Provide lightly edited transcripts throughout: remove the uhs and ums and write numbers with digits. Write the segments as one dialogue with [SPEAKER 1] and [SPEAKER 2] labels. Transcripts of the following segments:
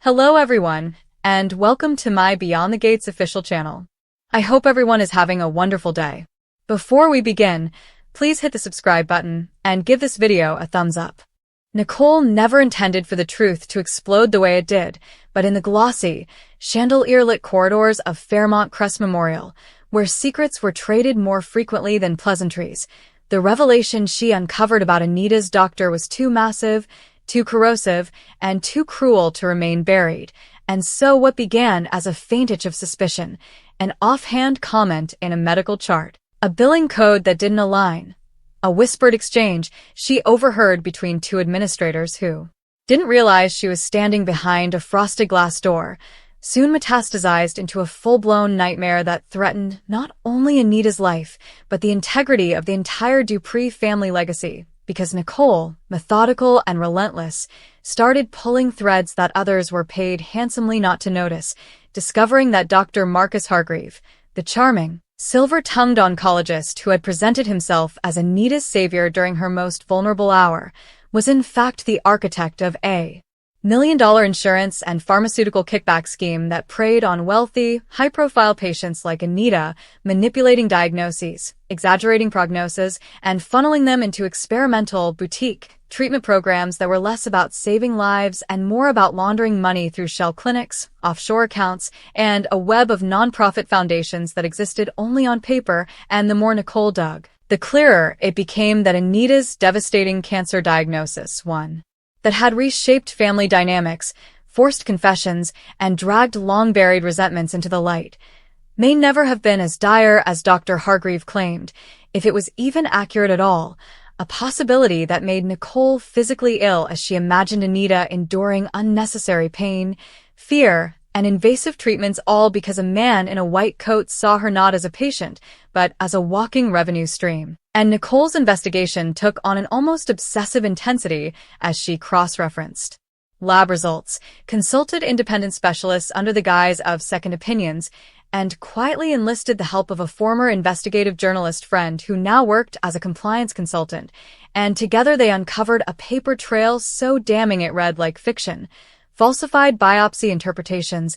[SPEAKER 1] Hello everyone, and welcome to my Beyond the Gates official channel. I hope everyone is having a wonderful day. Before we begin, please hit the subscribe button and give this video a thumbs up. Nicole never intended for the truth to explode the way it did, but in the glossy, chandelier-lit corridors of Fairmont Crest Memorial, where secrets were traded more frequently than pleasantries, the revelation she uncovered about Anita's doctor was too massive, too corrosive, and too cruel to remain buried, and so what began as a faint itch of suspicion, an offhand comment in a medical chart, a billing code that didn't align, a whispered exchange she overheard between two administrators who didn't realize she was standing behind a frosted glass door, soon metastasized into a full-blown nightmare that threatened not only Anita's life, but the integrity of the entire Dupree family legacy. Because Nicole, methodical and relentless, started pulling threads that others were paid handsomely not to notice, discovering that Dr. Marcus Hargreave, the charming, silver-tongued oncologist who had presented himself as Anita's savior during her most vulnerable hour, was in fact the architect of a million-dollar insurance and pharmaceutical kickback scheme that preyed on wealthy, high-profile patients like Anita, manipulating diagnoses, exaggerating prognosis, and funneling them into experimental, boutique treatment programs that were less about saving lives and more about laundering money through shell clinics, offshore accounts, and a web of nonprofit foundations that existed only on paper. And the more Nicole dug, the clearer it became that Anita's devastating cancer diagnosis, one that had reshaped family dynamics, forced confessions, and dragged long-buried resentments into the light, may never have been as dire as Dr. Hargreave claimed, if it was even accurate at all, a possibility that made Nicole physically ill as she imagined Anita enduring unnecessary pain, fear, and invasive treatments, all because a man in a white coat saw her not as a patient, but as a walking revenue stream. And Nicole's investigation took on an almost obsessive intensity as she cross-referenced lab results, consulted independent specialists under the guise of second opinions, and quietly enlisted the help of a former investigative journalist friend who now worked as a compliance consultant, and together they uncovered a paper trail so damning it read like fiction: falsified biopsy interpretations,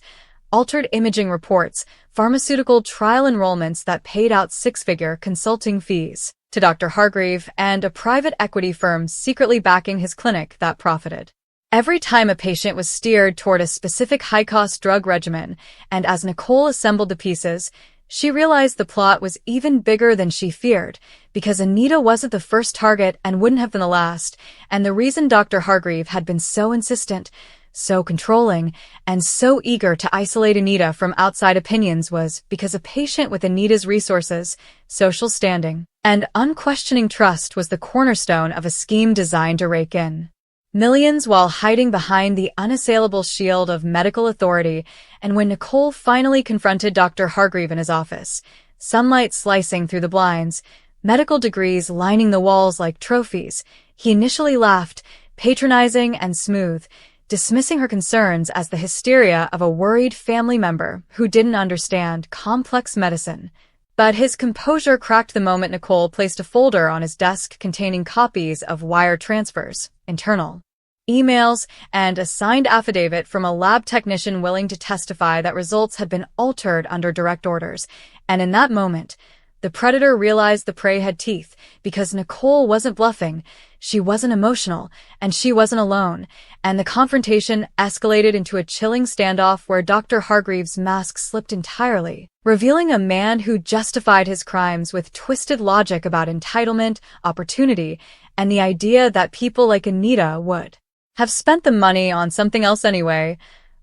[SPEAKER 1] altered imaging reports, pharmaceutical trial enrollments that paid out six-figure consulting fees to Dr. Hargreave, and a private equity firm secretly backing his clinic that profited every time a patient was steered toward a specific high-cost drug regimen. And as Nicole assembled the pieces, she realized the plot was even bigger than she feared, because Anita wasn't the first target and wouldn't have been the last, and the reason Dr. Hargreave had been so insistent, so controlling, and so eager to isolate Anita from outside opinions was because a patient with Anita's resources, social standing, and unquestioning trust was the cornerstone of a scheme designed to rake in millions while hiding behind the unassailable shield of medical authority. And when Nicole finally confronted Dr. Hargreave in his office, sunlight slicing through the blinds, medical degrees lining the walls like trophies, he initially laughed, patronizing and smooth, dismissing her concerns as the hysteria of a worried family member who didn't understand complex medicine. But his composure cracked the moment Nicole placed a folder on his desk containing copies of wire transfers, internal emails, and a signed affidavit from a lab technician willing to testify that results had been altered under direct orders. And in that moment, the predator realized the prey had teeth, because Nicole wasn't bluffing, she wasn't emotional, and she wasn't alone. And the confrontation escalated into a chilling standoff where Dr. Hargreave's mask slipped entirely, revealing a man who justified his crimes with twisted logic about entitlement, opportunity, and the idea that people like Anita would have spent the money on something else anyway.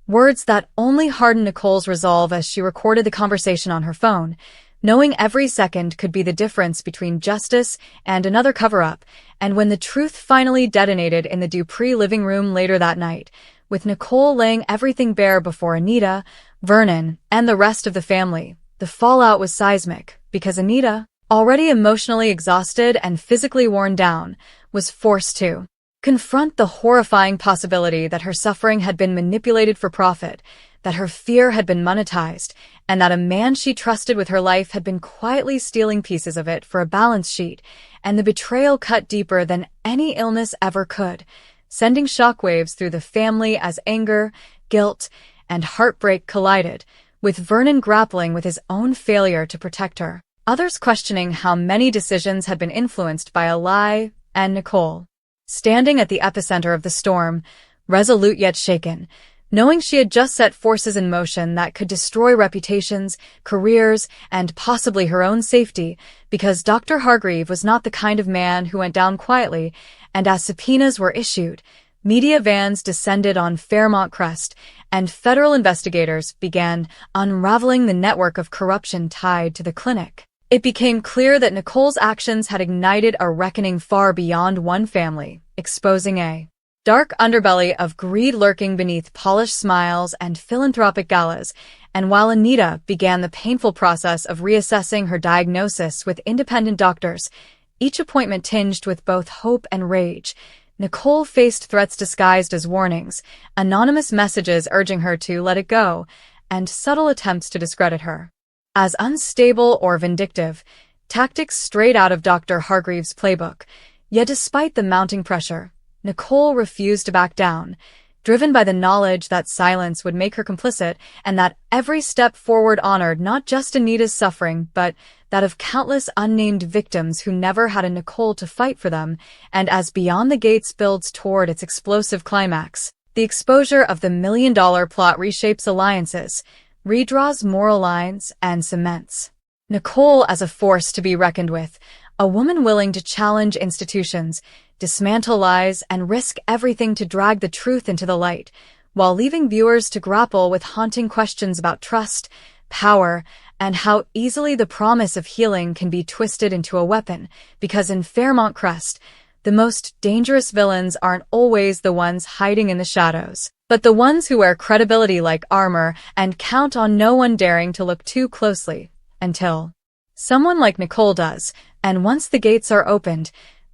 [SPEAKER 1] Words that only hardened Nicole's resolve as she recorded the conversation on her phone, knowing every second could be the difference between justice and another cover-up. And when the truth finally detonated in the Dupree living room later that night, with Nicole laying everything bare before Anita, Vernon, and the rest of the family, the fallout was seismic, because Anita, already emotionally exhausted and physically worn down, was forced to confront the horrifying possibility that her suffering had been manipulated for profit, that her fear had been monetized, and that a man she trusted with her life had been quietly stealing pieces of it for a balance sheet. And the betrayal cut deeper than any illness ever could, sending shockwaves through the family as anger, guilt, and heartbreak collided, with Vernon grappling with his own failure to protect her, others questioning how many decisions had been influenced by a lie, and Nicole, standing at the epicenter of the storm, resolute yet shaken, knowing she had just set forces in motion that could destroy reputations, careers, and possibly her own safety, because Dr. Hargreave was not the kind of man who went down quietly, and as subpoenas were issued, media vans descended on Fairmont Crest, and federal investigators began unraveling the network of corruption tied to the clinic. It became clear that Nicole's actions had ignited a reckoning far beyond one family, exposing a dark underbelly of greed lurking beneath polished smiles and philanthropic galas, and while Anita began the painful process of reassessing her diagnosis with independent doctors, each appointment tinged with both hope and rage, Nicole faced threats disguised as warnings, anonymous messages urging her to let it go, and subtle attempts to discredit her as unstable or vindictive, tactics straight out of Dr. Hargreave's playbook. Yet despite the mounting pressure, Nicole refused to back down, driven by the knowledge that silence would make her complicit and that every step forward honored not just Anita's suffering but that of countless unnamed victims who never had a Nicole to fight for them. And as Beyond the Gates builds toward its explosive climax, the exposure of the million-dollar plot reshapes alliances, redraws moral lines, and cements Nicole as a force to be reckoned with, a woman willing to challenge institutions, dismantle lies, and risk everything to drag the truth into the light, while leaving viewers to grapple with haunting questions about trust, power, and how easily the promise of healing can be twisted into a weapon, because in Fairmont Crest, the most dangerous villains aren't always the ones hiding in the shadows, but the ones who wear credibility like armor and count on no one daring to look too closely, until someone like Nicole does, and once the gates are opened,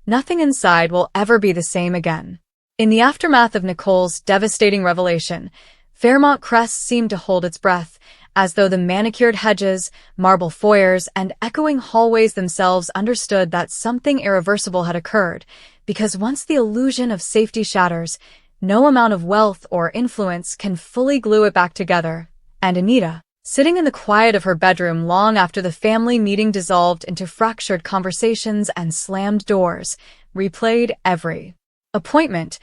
[SPEAKER 1] nothing inside will ever be the same again. In the aftermath of Nicole's devastating revelation, Fairmont Crest seemed to hold its breath, as though the manicured hedges, marble foyers, and echoing hallways themselves understood that something irreversible had occurred, because once the illusion of safety shatters, no amount of wealth or influence can fully glue it back together. And Anita, sitting in the quiet of her bedroom long after the family meeting dissolved into fractured conversations and slammed doors, replayed every appointment,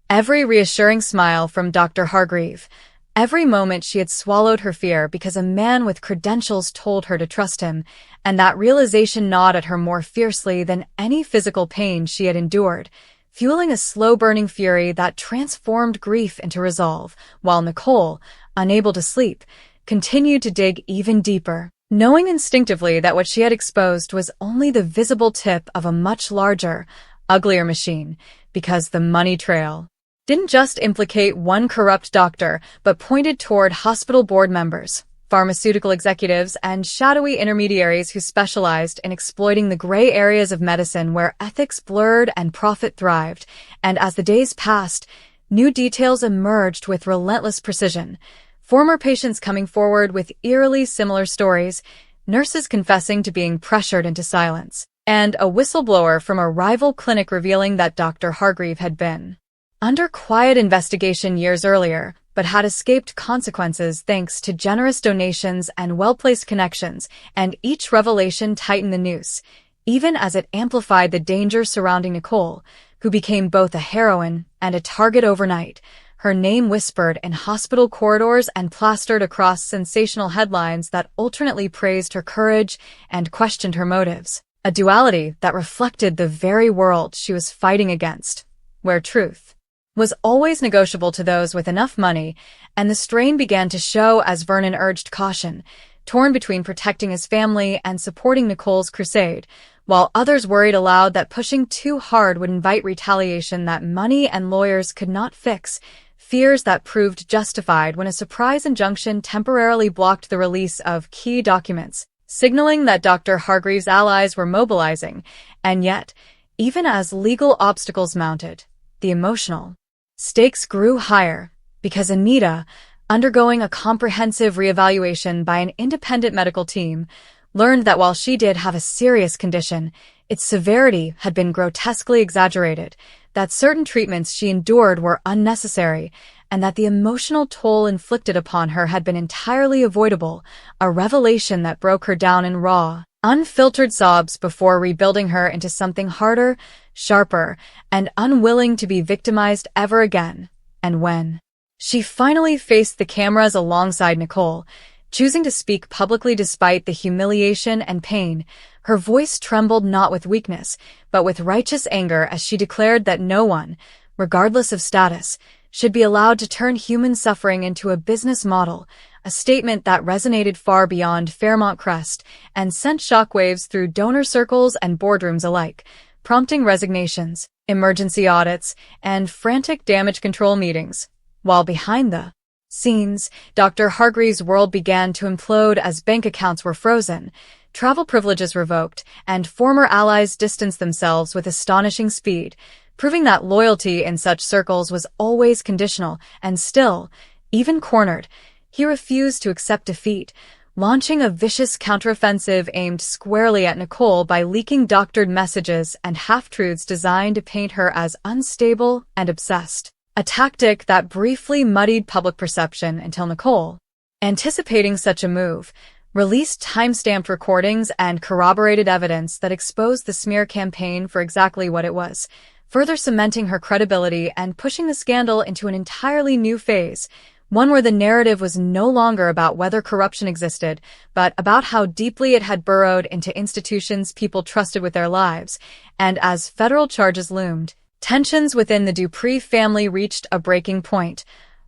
[SPEAKER 1] every reassuring smile from Dr. Hargreave, every moment she had swallowed her fear because a man with credentials told her to trust him, and that realization gnawed at her more fiercely than any physical pain she had endured, fueling a slow-burning fury that transformed grief into resolve, while Nicole, unable to sleep, continued to dig even deeper, knowing instinctively that what she had exposed was only the visible tip of a much larger, uglier machine, because the money trail didn't just implicate one corrupt doctor, but pointed toward hospital board members, pharmaceutical executives, and shadowy intermediaries who specialized in exploiting the gray areas of medicine where ethics blurred and profit thrived. And as the days passed, new details emerged with relentless precision. Former patients coming forward with eerily similar stories, nurses confessing to being pressured into silence, and a whistleblower from a rival clinic revealing that Dr. Hargreave had been under quiet investigation years earlier, but had escaped consequences thanks to generous donations and well-placed connections, and each revelation tightened the noose, even as it amplified the danger surrounding Nicole, who became both a heroine and a target overnight, her name whispered in hospital corridors and plastered across sensational headlines that alternately praised her courage and questioned her motives, a duality that reflected the very world she was fighting against, where truth was always negotiable to those with enough money, and the strain began to show as Vernon urged caution, torn between protecting his family and supporting Nicole's crusade, while others worried aloud that pushing too hard would invite retaliation that money and lawyers could not fix, fears that proved justified when a surprise injunction temporarily blocked the release of key documents, signaling that Dr. Hargreave's allies were mobilizing. And yet, even as legal obstacles mounted, the emotional stakes grew higher, because Anita, undergoing a comprehensive reevaluation by an independent medical team, learned that while she did have a serious condition, its severity had been grotesquely exaggerated, that certain treatments she endured were unnecessary, and that the emotional toll inflicted upon her had been entirely avoidable, a revelation that broke her down in raw, unfiltered sobs before rebuilding her into something harder, sharper, and unwilling to be victimized ever again. And when she finally faced the cameras alongside Nicole, choosing to speak publicly despite the humiliation and pain, her voice trembled not with weakness, but with righteous anger as she declared that no one, regardless of status, should be allowed to turn human suffering into a business model, a statement that resonated far beyond Fairmont Crest and sent shockwaves through donor circles and boardrooms alike, prompting resignations, emergency audits, and frantic damage control meetings. While behind the scenes, Dr. Hargreaves' world began to implode as bank accounts were frozen, travel privileges revoked, and former allies distanced themselves with astonishing speed, proving that loyalty in such circles was always conditional, and still, even cornered, he refused to accept defeat, launching a vicious counteroffensive aimed squarely at Nicole by leaking doctored messages and half-truths designed to paint her as unstable and obsessed, a tactic that briefly muddied public perception until Nicole, anticipating such a move, released time-stamped recordings and corroborated evidence that exposed the smear campaign for exactly what it was, further cementing her credibility and pushing the scandal into an entirely new phase, one where the narrative was no longer about whether corruption existed, but about how deeply it had burrowed into institutions people trusted with their lives. And as federal charges loomed, tensions within the Dupree family reached a breaking point,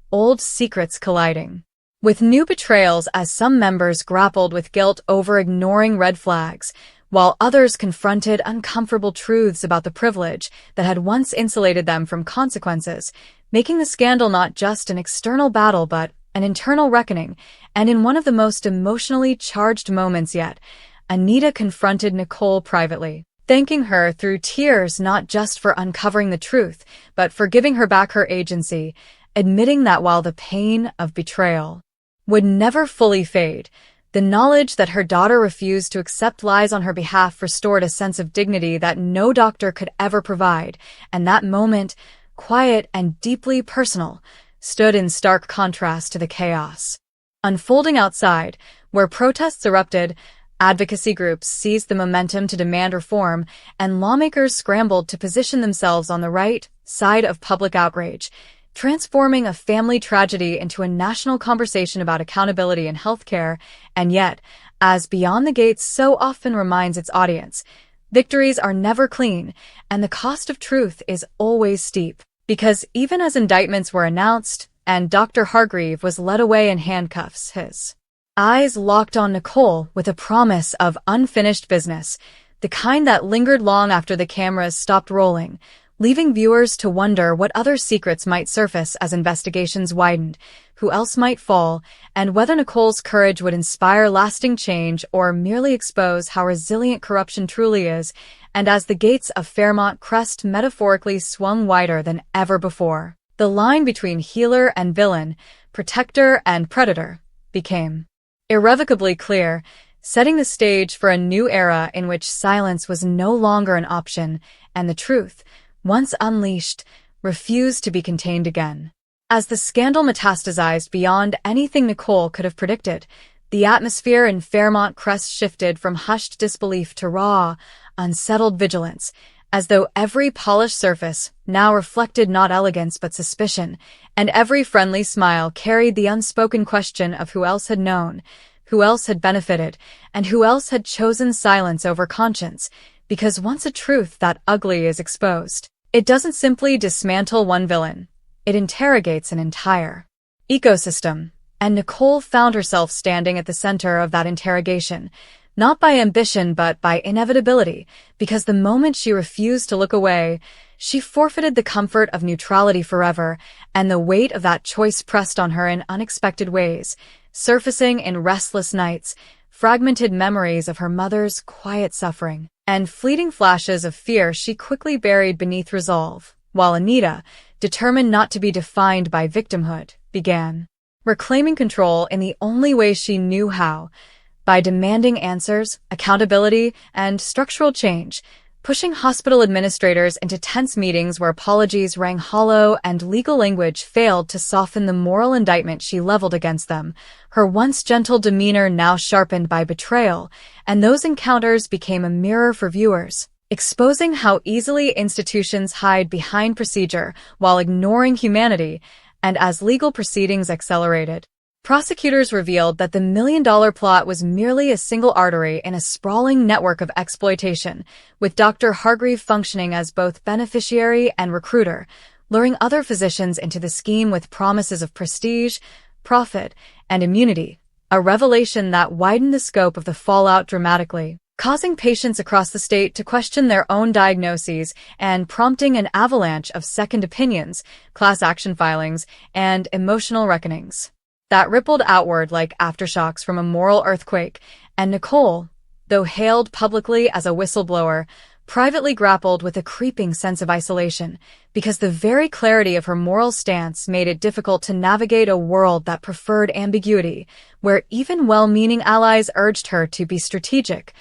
[SPEAKER 1] old secrets colliding with new betrayals as some members grappled with guilt over ignoring red flags, while others confronted uncomfortable truths about the privilege that had once insulated them from consequences, making the scandal not just an external battle but an internal reckoning. And in one of the most emotionally charged moments yet, Anita confronted Nicole privately, thanking her through tears not just for uncovering the truth, but for giving her back her agency, admitting that while the pain of betrayal would never fully fade, the knowledge that her daughter refused to accept lies on her behalf restored a sense of dignity that no doctor could ever provide, and that moment, quiet and deeply personal, stood in stark contrast to the chaos unfolding outside, where protests erupted, advocacy groups seized the momentum to demand reform, and lawmakers scrambled to position themselves on the right side of public outrage, transforming a family tragedy into a national conversation about accountability in healthcare. And yet, as Beyond the Gates so often reminds its audience, victories are never clean, and the cost of truth is always steep. Because even as indictments were announced, and Dr. Hargreaves was led away in handcuffs, his eyes locked on Nicole with a promise of unfinished business, the kind that lingered long after the cameras stopped rolling, leaving viewers to wonder what other secrets might surface as investigations widened, who else might fall, and whether Nicole's courage would inspire lasting change or merely expose how resilient corruption truly is. And as the gates of Fairmont Crest metaphorically swung wider than ever before, the line between healer and villain, protector and predator, became irrevocably clear, setting the stage for a new era in which silence was no longer an option, and the truth, once unleashed, refused to be contained again. As the scandal metastasized beyond anything Nicole could have predicted, the atmosphere in Fairmont Crest shifted from hushed disbelief to raw, unsettled vigilance, as though every polished surface now reflected not elegance but suspicion, and every friendly smile carried the unspoken question of who else had known, who else had benefited, and who else had chosen silence over conscience. Because once a truth that ugly is exposed, it doesn't simply dismantle one villain, it interrogates an entire ecosystem. And Nicole found herself standing at the center of that interrogation, not by ambition but by inevitability, because the moment she refused to look away, she forfeited the comfort of neutrality forever, and the weight of that choice pressed on her in unexpected ways, surfacing in restless nights, fragmented memories of her mother's quiet suffering, and fleeting flashes of fear she quickly buried beneath resolve, while Anita, determined not to be defined by victimhood, began reclaiming control in the only way she knew how, by demanding answers, accountability, and structural change, pushing hospital administrators into tense meetings where apologies rang hollow and legal language failed to soften the moral indictment she leveled against them, her once gentle demeanor now sharpened by betrayal, and those encounters became a mirror for viewers, exposing how easily institutions hide behind procedure while ignoring humanity. And as legal proceedings accelerated, prosecutors revealed that the million-dollar plot was merely a single artery in a sprawling network of exploitation, with Dr. Hargreave functioning as both beneficiary and recruiter, luring other physicians into the scheme with promises of prestige, profit, and immunity, a revelation that widened the scope of the fallout dramatically, causing patients across the state to question their own diagnoses and prompting an avalanche of second opinions, class action filings, and emotional reckonings that rippled outward like aftershocks from a moral earthquake. And Nicole, though hailed publicly as a whistleblower, privately grappled with a creeping sense of isolation, because the very clarity of her moral stance made it difficult to navigate a world that preferred ambiguity, where even well-meaning allies urged her to be strategic,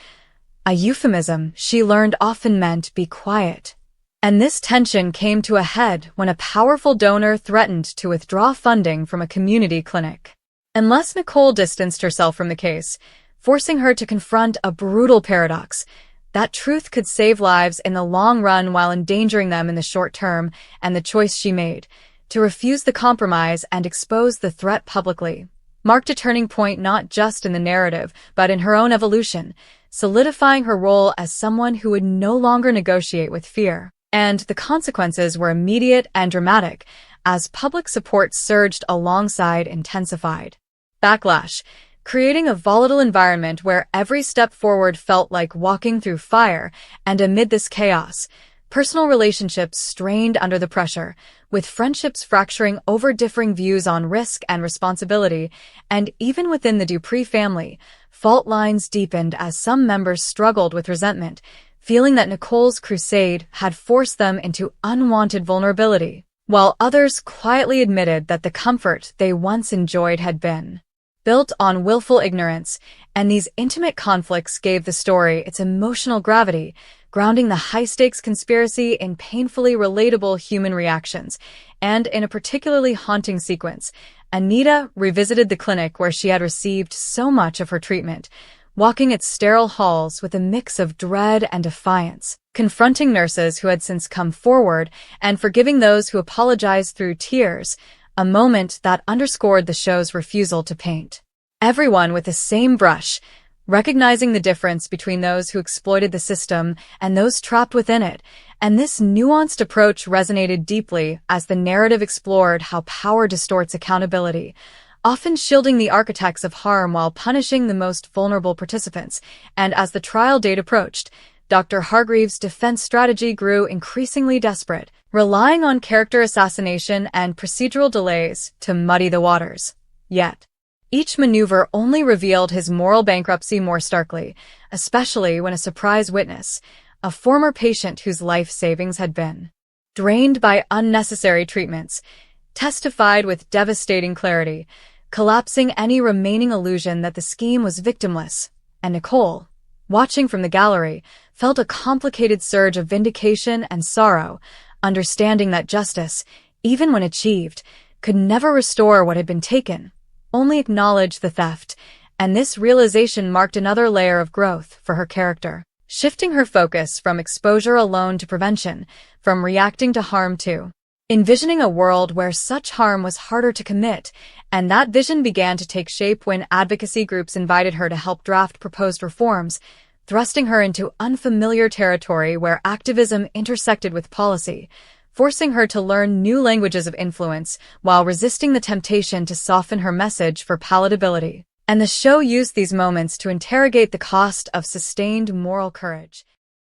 [SPEAKER 1] a euphemism she learned often meant be quiet. And this tension came to a head when a powerful donor threatened to withdraw funding from a community clinic. Unless Nicole distanced herself from the case, forcing her to confront a brutal paradox, that truth could save lives in the long run while endangering them in the short term, and the choice she made, to refuse the compromise and expose the threat publicly, marked a turning point not just in the narrative, but in her own evolution, solidifying her role as someone who would no longer negotiate with fear. And the consequences were immediate and dramatic, as public support surged alongside intensified backlash, creating a volatile environment where every step forward felt like walking through fire. And amid this chaos, personal relationships strained under the pressure, with friendships fracturing over differing views on risk and responsibility, and even within the Dupree family, fault lines deepened as some members struggled with resentment, feeling that Nicole's crusade had forced them into unwanted vulnerability, while others quietly admitted that the comfort they once enjoyed had been built on willful ignorance. And these intimate conflicts gave the story its emotional gravity, grounding the high-stakes conspiracy in painfully relatable human reactions. And in a particularly haunting sequence, Anita revisited the clinic where she had received so much of her treatment, walking its sterile halls with a mix of dread and defiance, confronting nurses who had since come forward and forgiving those who apologized through tears, a moment that underscored the show's refusal to paint everyone with the same brush, recognizing the difference between those who exploited the system and those trapped within it. And this nuanced approach resonated deeply as the narrative explored how power distorts accountability, often shielding the architects of harm while punishing the most vulnerable participants. And as the trial date approached, Dr. Hargreaves' defense strategy grew increasingly desperate, relying on character assassination and procedural delays to muddy the waters. Yet, each maneuver only revealed his moral bankruptcy more starkly, especially when a surprise witness, a former patient whose life savings had been drained by unnecessary treatments, testified with devastating clarity, collapsing any remaining illusion that the scheme was victimless. And Nicole, watching from the gallery, felt a complicated surge of vindication and sorrow, understanding that justice, even when achieved, could never restore what had been taken, only acknowledge the theft. And this realization marked another layer of growth for her character, shifting her focus from exposure alone to prevention, from reacting to harm to envisioning a world where such harm was harder to commit. And that vision began to take shape when advocacy groups invited her to help draft proposed reforms, thrusting her into unfamiliar territory where activism intersected with policy, forcing her to learn new languages of influence while resisting the temptation to soften her message for palatability. And the show used these moments to interrogate the cost of sustained moral courage.